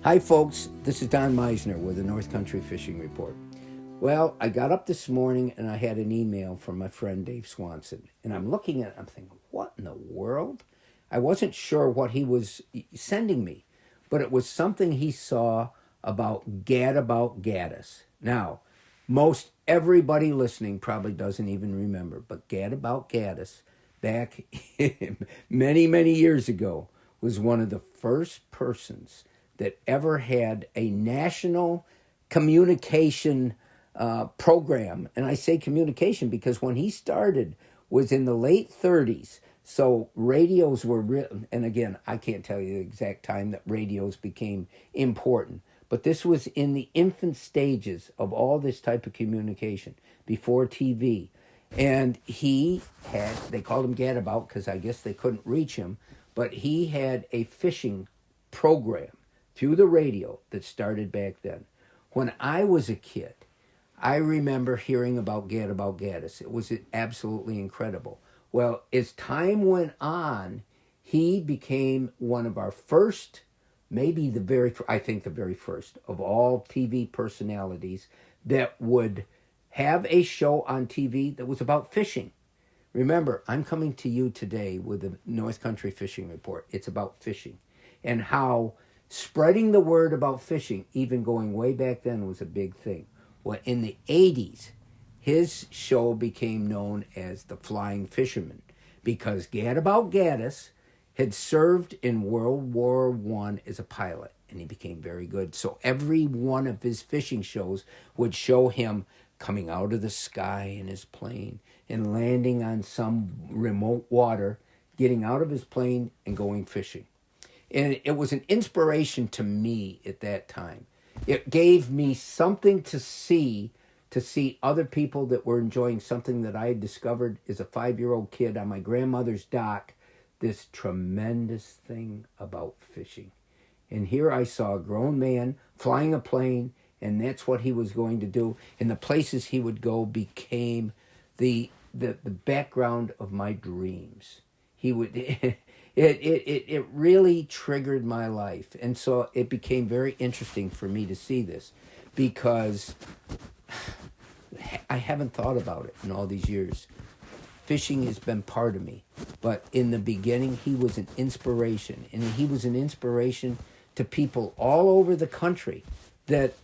Hi, folks. This is Don Meisner with the North Country Fishing Report. Well, I got up this morning and I had an email from my friend Dave Swanson. And I'm looking at it, I'm thinking, what in the world? I wasn't sure what he was sending me, but it was something he saw about Gadabout Gaddis. Now, most everybody listening probably doesn't even remember, but Gadabout Gaddis, back many, many years ago, was one of the first persons that ever had a national communication program. And I say communication because when he started was in the late 30s. So radios were written, and again, I can't tell you the exact time that radios became important, but this was in the infant stages of all this type of communication before TV. And he had, they called him Gadabout because I guess they couldn't reach him, but he had a fishing program through the radio that started back then. When I was a kid, I remember hearing about Gadabout Gaddis. It was absolutely incredible. Well, as time went on, he became one of our first, maybe the very, I think the very first of all TV personalities that would have a show on TV that was about fishing. Remember, I'm coming to you today with the North Country Fishing Report. It's about fishing and how spreading the word about fishing, even going way back then, was a big thing. Well, in the 80s, his show became known as The Flying Fisherman because Gadabout Gaddis had served in World War I as a pilot, and he became very good. So every one of his fishing shows would show him coming out of the sky in his plane and landing on some remote water, getting out of his plane and going fishing. And it was an inspiration to me at that time. It gave me something to see other people that were enjoying something that I had discovered as a 5-year-old kid on my grandmother's dock, this tremendous thing about fishing. And here I saw a grown man flying a plane, and that's what he was going to do. And the places he would go became the background of my dreams. He would it really triggered my life. And so it became very interesting for me to see this because I haven't thought about it in all these years. Fishing has been part of me. But in the beginning, he was an inspiration. And he was an inspiration to people all over the country that,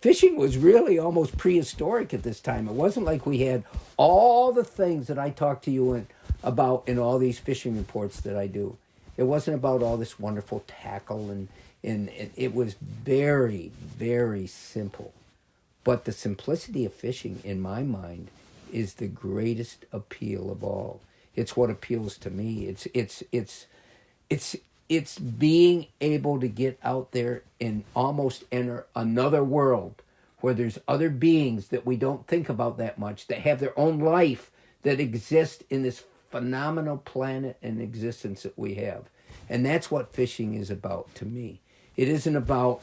fishing was really almost prehistoric at this time. It wasn't like we had all the things that I talked to you about in all these fishing reports that I do. It wasn't about all this wonderful tackle, and it was very, very simple. But the simplicity of fishing, in my mind, is the greatest appeal of all. It's what appeals to me. It's being able to get out there and almost enter another world where there's other beings that we don't think about that much, that have their own life, that exist in this phenomenal planet and existence that we have. And that's what fishing is about to me. It isn't about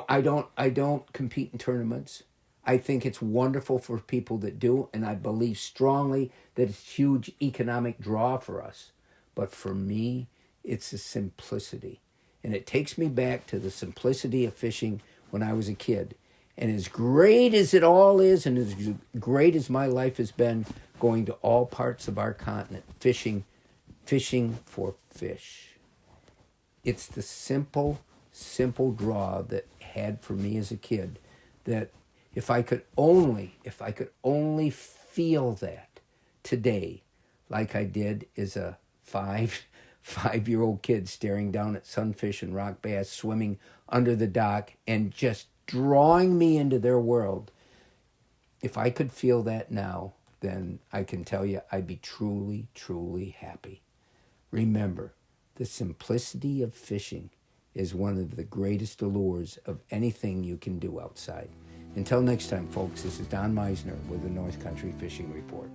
I don't compete in tournaments. I think it's wonderful for people that do, and I believe strongly that it's a huge economic draw for us. But for me, it's the simplicity. And it takes me back to the simplicity of fishing when I was a kid. And as great as it all is, and as great as my life has been, going to all parts of our continent, fishing for fish. It's the simple draw that had for me as a kid, that if I could only feel that today, like I did as a five-year-old kid staring down at sunfish and rock bass swimming under the dock and just drawing me into their world. If I could feel that now, then I can tell you I'd be truly, truly happy. Remember, the simplicity of fishing is one of the greatest allures of anything you can do outside. Until next time, folks, this is Don Meisner with the North Country Fishing Report.